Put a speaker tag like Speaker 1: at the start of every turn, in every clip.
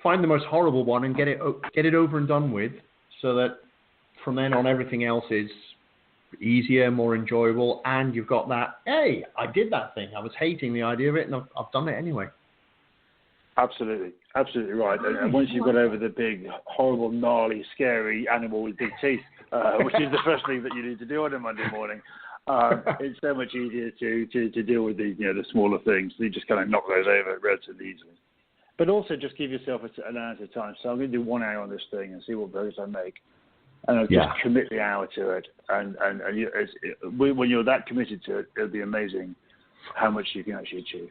Speaker 1: find the most horrible one and get it over and done with, so that from then on everything else is easier, more enjoyable, and you've got that, hey, I did that thing. I was hating the idea of it, and I've done it anyway.
Speaker 2: Absolutely right. And once you've got over the big, horrible, gnarly, scary animal with big teeth, which is the first thing that you need to do on a Monday morning, it's so much easier to deal with the smaller things. You just kind of knock those over relatively easily. But also just give yourself an hour at a time. So I'm going to do 1 hour on this thing and see what progress I make. And I'll just commit the hour to it. And when you're that committed to it, it'll be amazing how much you can actually achieve.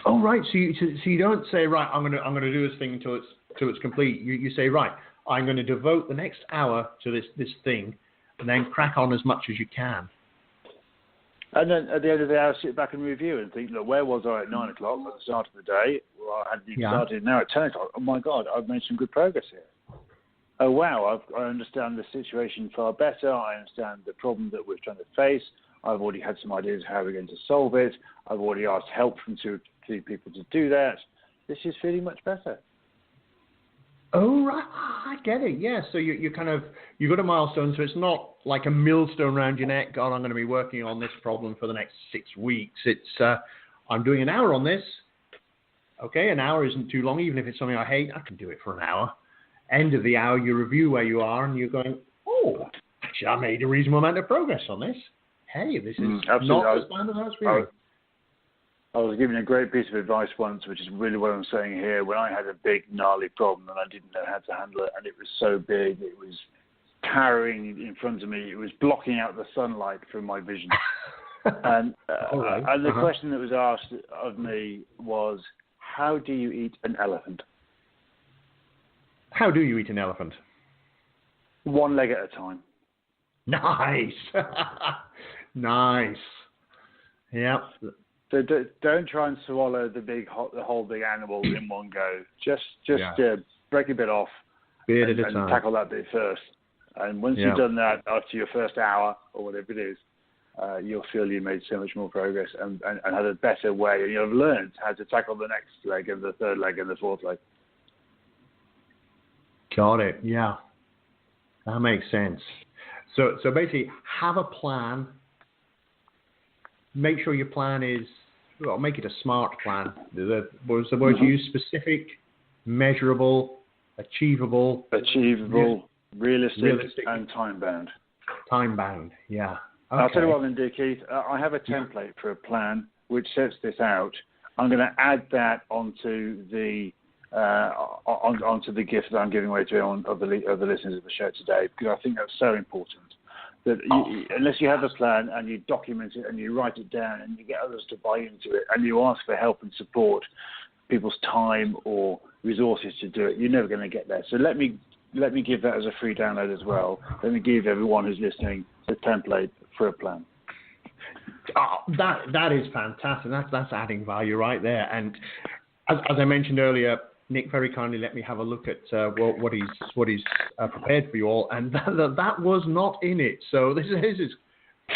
Speaker 1: Oh, right. So you don't say, right, I'm gonna do this thing until it's complete. You say, right, I'm going to devote the next hour to this thing, and then crack on as much as you can.
Speaker 2: And then at the end of the hour, sit back and review and think, look, where was I at 9 o'clock at the start of the day? Well, I hadn't even started. Now at 10 o'clock. Oh my God, I've made some good progress here. Oh wow, I understand the situation far better. I understand the problem that we're trying to face. I've already had some ideas how we're going to solve it. I've already asked help from 2 or 3 people to do that. This is feeling much better.
Speaker 1: Oh, right. I get it. Yeah. So you got a milestone. So it's not like a millstone around your neck. God, I'm going to be working on this problem for the next 6 weeks. It's I'm doing an hour on this. Okay, an hour isn't too long. Even if it's something I hate, I can do it for an hour. End of the hour, you review where you are, and you're going, oh, actually, I made a reasonable amount of progress on this. Hey, this is not as bad as I was feeling.
Speaker 2: I was given a great piece of advice once, which is really what I'm saying here. When I had a big, gnarly problem and I didn't know how to handle it, and it was so big, it was towering in front of me. It was blocking out the sunlight from my vision. And the question that was asked of me was, how do you eat an elephant?
Speaker 1: How do you eat an elephant?
Speaker 2: 1 leg at a time.
Speaker 1: Nice. Nice. Yep.
Speaker 2: So don't try and swallow the whole big animal in one go. Just break a bit off and tackle that bit first. And once you've done that after your first hour or whatever it is, you'll feel you made so much more progress and had a better way. And you'll have learned how to tackle the next leg and the third leg and the fourth leg.
Speaker 1: Got it. Yeah. That makes sense. So basically, have a plan. Make sure your plan is, make it a SMART plan. What was the word you used? Specific, measurable, achievable,
Speaker 2: realistic, and time-bound.
Speaker 1: Time-bound, yeah. Okay.
Speaker 2: I'll tell you what I'm going to do, Keith. I have a template for a plan which sets this out. I'm going to add that onto the gift that I'm giving away to other listeners of the show today, because I think that's so important. That unless you have a plan and you document it and you write it down and you get others to buy into it and you ask for help and support, people's time or resources to do it, you're never going to get there. So let me give that as a free download as well. Let me give everyone who's listening the template for a plan.
Speaker 1: Oh, that is fantastic. That's adding value right there. And as I mentioned earlier, Nick very kindly let me have a look at what he's prepared for you all, and that was not in it. So this is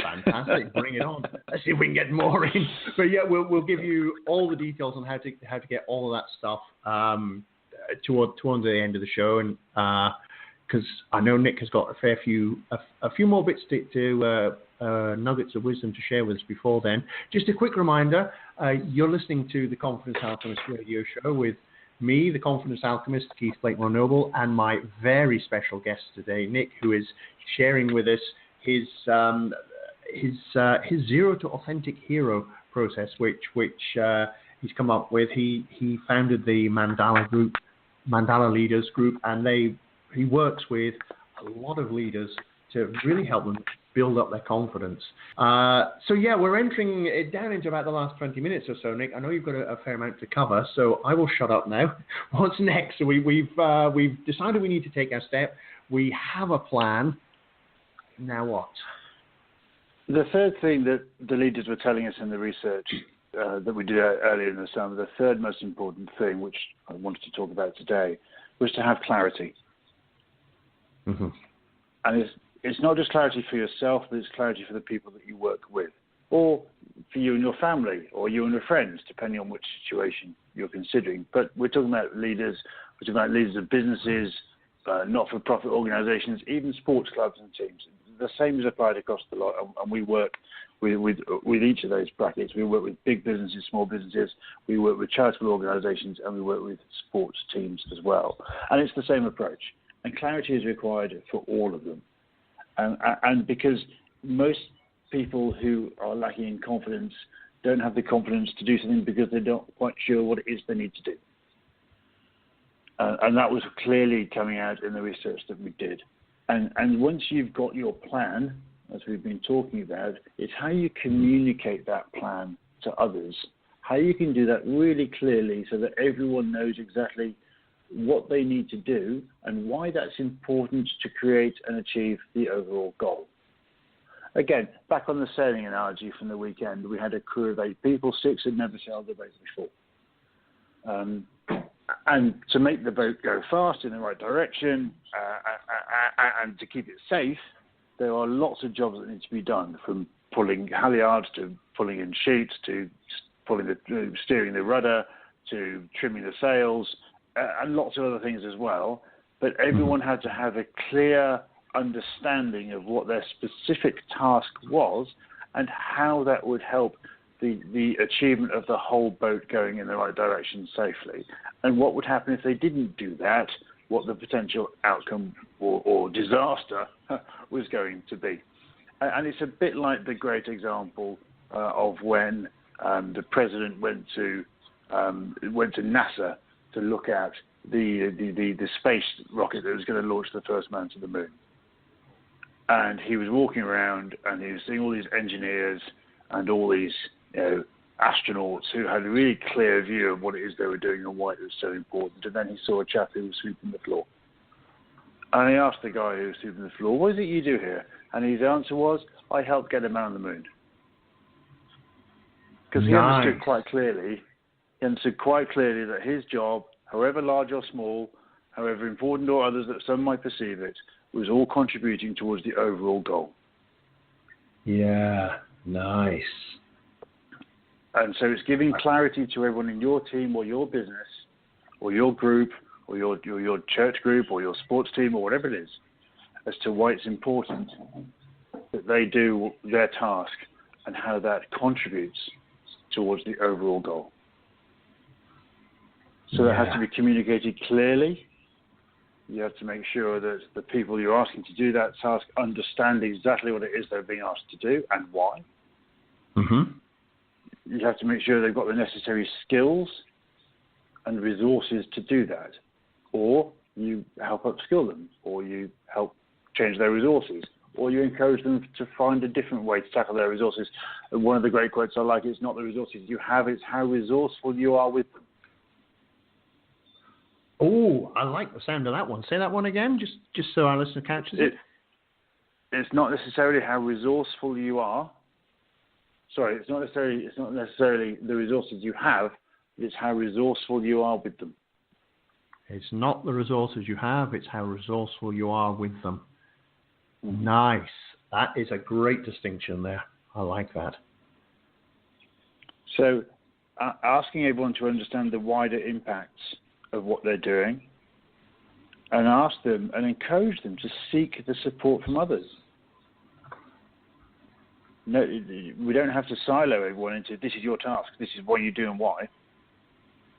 Speaker 1: fantastic. Bring it on. Let's see if we can get more in. But yeah, we'll give you all the details on how to get all of that stuff towards the end of the show, and because I know Nick has got a few more bits to nuggets of wisdom to share with us before then. Just a quick reminder: you're listening to the Confidence Alchemist Radio Show with me, the Confidence Alchemist, Keith Blakemore Noble, and my very special guest today, Nick, who is sharing with us his zero to authentic hero process, which he's come up with. He founded the Mandala Leaders group, and he works with a lot of leaders to really help them build up their confidence. So yeah, we're entering it down into about the last 20 minutes or so, Nick. I know you've got a fair amount to cover, so I will shut up now. What's next? So we've decided we need to take our step. We have a plan. Now what?
Speaker 2: The third thing that the leaders were telling us in the research that we did earlier in the summer, the third most important thing, which I wanted to talk about today, was to have clarity. Mm-hmm. And it's not just clarity for yourself, but it's clarity for the people that you work with. or for you and your family, or you and your friends, depending on which situation you're considering. But we're talking about leaders. We're talking about leaders of businesses, not-for-profit organisations, even sports clubs and teams. The same is applied across the lot, and we work with each of those brackets. We work with big businesses, small businesses. We work with charitable organisations, and we work with sports teams as well. And it's the same approach. And clarity is required for all of them. And because most people who are lacking in confidence don't have the confidence to do something because they're not quite sure what it is they need to do. And that was clearly coming out in the research that we did. And once you've got your plan, as we've been talking about, it's how you communicate that plan to others, how you can do that really clearly so that everyone knows exactly what they need to do and why that's important to create and achieve the overall goal. Again, back on the sailing analogy from the weekend, we had a crew of 8 people, 6 had never sailed a boat before. And to make the boat go fast in the right direction and to keep it safe, there are lots of jobs that need to be done, from pulling halyards to pulling in sheets to steering the rudder to trimming the sails and lots of other things as well. But everyone had to have a clear understanding of what their specific task was and how that would help the achievement of the whole boat going in the right direction safely, and what would happen if they didn't do that, what the potential outcome or disaster was going to be. And it's a bit like the great example of when the president went to NASA to look at the space rocket that was going to launch the first man to the moon. And he was walking around and he was seeing all these engineers and all these astronauts who had a really clear view of what it is they were doing and why it was so important. And then he saw a chap who was sweeping the floor. And he asked the guy who was sweeping the floor, "What is it you do here?" And his answer was, "I helped get a man on the moon." Because he understood quite clearly that his job, however large or small, however important or others that some might perceive it, was all contributing towards the overall goal.
Speaker 1: Yeah, nice.
Speaker 2: And so it's giving clarity to everyone in your team or your business or your group or your church group or your sports team or whatever it is as to why it's important that they do their task and how that contributes towards the overall goal. So that has to be communicated clearly. You have to make sure that the people you're asking to do that task understand exactly what it is they're being asked to do and why.
Speaker 1: Mm-hmm.
Speaker 2: You have to make sure they've got the necessary skills and resources to do that. Or you help upskill them, or you help change their resources, or you encourage them to find a different way to tackle their resources. And one of the great quotes I like, it's not the resources you have, it's how resourceful you are with them.
Speaker 1: Oh, I like the sound of that one. Say that one again, just so our listener catches it.
Speaker 2: It's not necessarily how resourceful you are. Sorry, it's not necessarily the resources you have. It's how resourceful you are with them.
Speaker 1: It's not the resources you have. It's how resourceful you are with them.
Speaker 2: Mm-hmm.
Speaker 1: Nice. That is a great distinction there. I like that.
Speaker 2: So, asking everyone to understand the wider impacts of what they're doing, and ask them and encourage them to seek the support from others. No, we don't have to silo everyone into this is your task, this is what you do and why.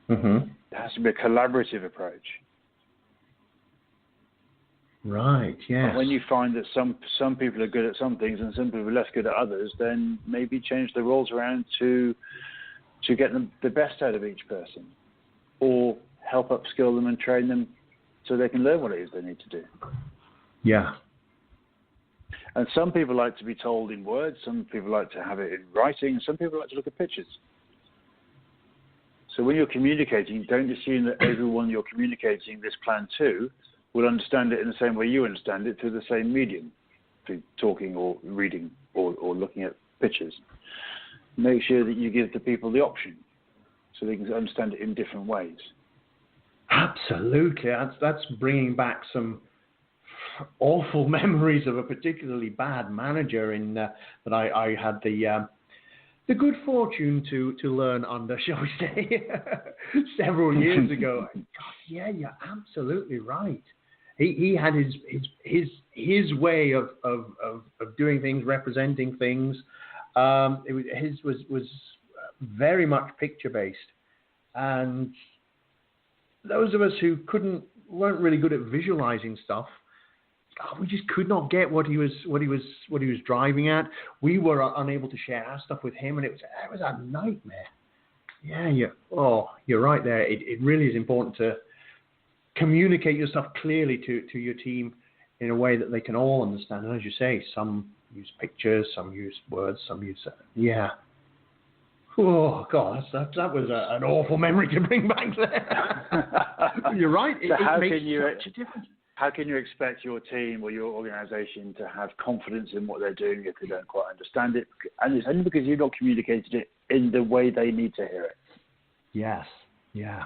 Speaker 1: Mm-hmm.
Speaker 2: It has to be a collaborative approach.
Speaker 1: Right, yes.
Speaker 2: And when you find that some people are good at some things and some people are less good at others, then maybe change the roles around to get them the best out of each person, or help upskill them and train them so they can learn what it is they need to do.
Speaker 1: Yeah.
Speaker 2: And some people like to be told in words, some people like to have it in writing, some people like to look at pictures. So when you're communicating, don't assume that everyone you're communicating this plan to will understand it in the same way you understand it, through the same medium, through talking or reading or looking at pictures. Make sure that you give the people the option so they can understand it in different ways.
Speaker 1: Absolutely. That's bringing back some awful memories of a particularly bad manager that I had the the good fortune to learn under, shall we say, several years ago. God, yeah, you're absolutely right. He had his way of doing things, representing things. His was very much picture based, and those of us who weren't really good at visualizing stuff, we just could not get what he was driving at. We were unable to share our stuff with him, and it was a nightmare. Yeah, you're right there. It really is important to communicate your stuff clearly to your team in a way that they can all understand. And as you say, some use pictures, some use words, some use Oh God, that was an awful memory to bring back there. You're right.
Speaker 2: So
Speaker 1: it makes such a difference.
Speaker 2: How can you expect your team or your organisation to have confidence in what they're doing if they don't quite understand it? And it's only because you've not communicated it in the way they need to hear it.
Speaker 1: Yes. Yeah.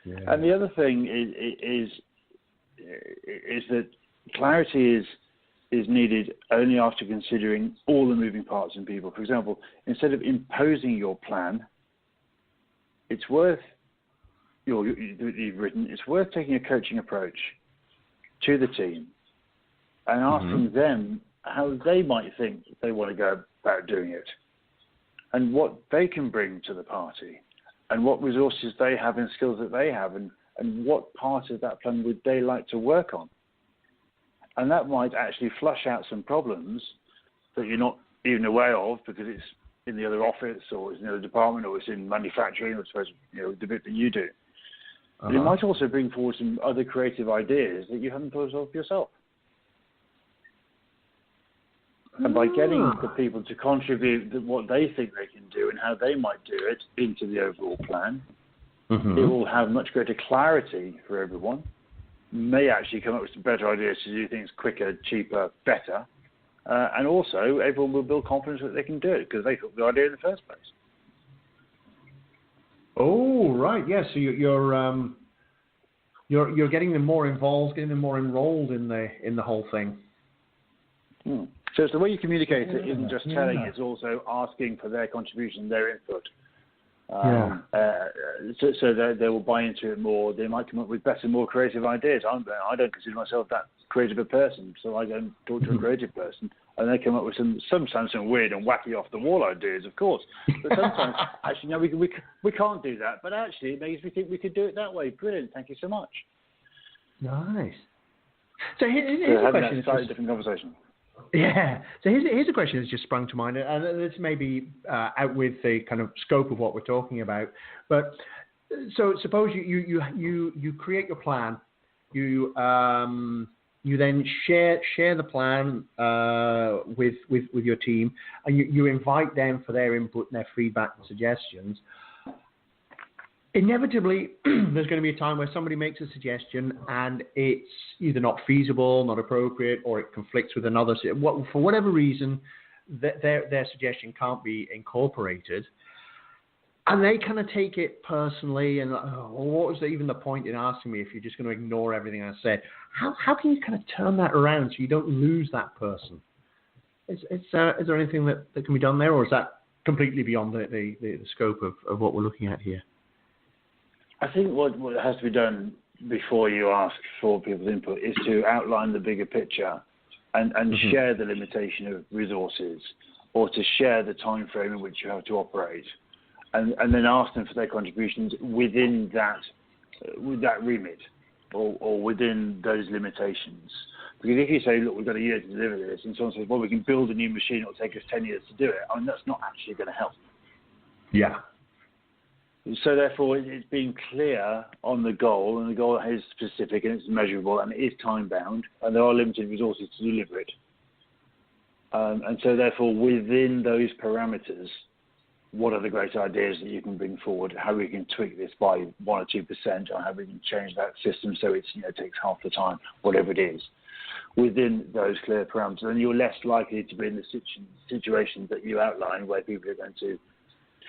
Speaker 2: And the other thing is that clarity is needed only after considering all the moving parts in people. For example, instead of imposing your plan, it's worth taking a coaching approach to the team and asking them how they might think they want to go about doing it and what they can bring to the party and what resources they have and skills that they have and what part of that plan would they like to work on. And that might actually flush out some problems that you're not even aware of because it's in the other office or it's in the other department or it's in manufacturing or it's, the bit that you do. But it might also bring forward some other creative ideas that you haven't thought of yourself. And by getting the people to contribute what they think they can do and how they might do it into the overall plan, it will have much greater clarity for everyone. May actually come up with some better ideas to do things quicker, cheaper, better. And also, everyone will build confidence that they can do it because they thought the idea in the first place.
Speaker 1: Oh, right. Yes. So you're getting them more involved, getting them more enrolled in the whole thing.
Speaker 2: So it's the way you communicate it isn't just telling; it's also asking for their contribution, their input. So they will buy into it more. They might come up with better, more creative ideas. I don't consider myself that creative a person, so I go and talk to a creative person, and they come up with sometimes some weird and wacky off the wall ideas, of course. But sometimes, actually, no, we can't do that. But actually, it makes me think we could do it that way. Brilliant, thank you so much.
Speaker 1: Nice. So here's a question.
Speaker 2: Slightly different conversation.
Speaker 1: Yeah. So here's a question that's just sprung to mind, and this may be out with the kind of scope of what we're talking about. But so suppose you create your plan, you then share the plan with your team, and you invite them for their input and their feedback and suggestions. Inevitably, there's going to be a time where somebody makes a suggestion and it's either not feasible, not appropriate, or it conflicts with another. For whatever reason, their suggestion can't be incorporated. And they kind of take it personally and, what was even the point in asking me if you're just going to ignore everything I said? How can you kind of turn that around so you don't lose that person? Is there anything that can be done there, or is that completely beyond the scope of what we're looking at here?
Speaker 2: I think what has to be done before you ask for people's input is to outline the bigger picture and share the limitation of resources or to share the time frame in which you have to operate and then ask them for their contributions within that remit or within those limitations. Because if you say, look, we've got a year to deliver this, and someone says, well, we can build a new machine, it'll take us 10 years to do it, that's not actually going to help.
Speaker 1: Yeah.
Speaker 2: So therefore, it's being clear on the goal, and the goal is specific and it's measurable and it is time-bound, and there are limited resources to deliver it. And so therefore, within those parameters, what are the great ideas that you can bring forward, how we can tweak this by 1 or 2%, or how we can change that system so it takes half the time, whatever it is, within those clear parameters. And you're less likely to be in the situations that you outline where people are going to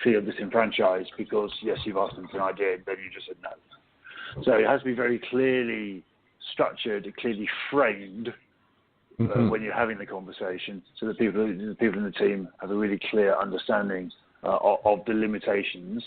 Speaker 2: feel disenfranchised because, yes, you've asked them for an idea, and then you just said no. So it has to be very clearly structured, clearly framed, when you're having the conversation, so that the people in the team have a really clear understanding of the limitations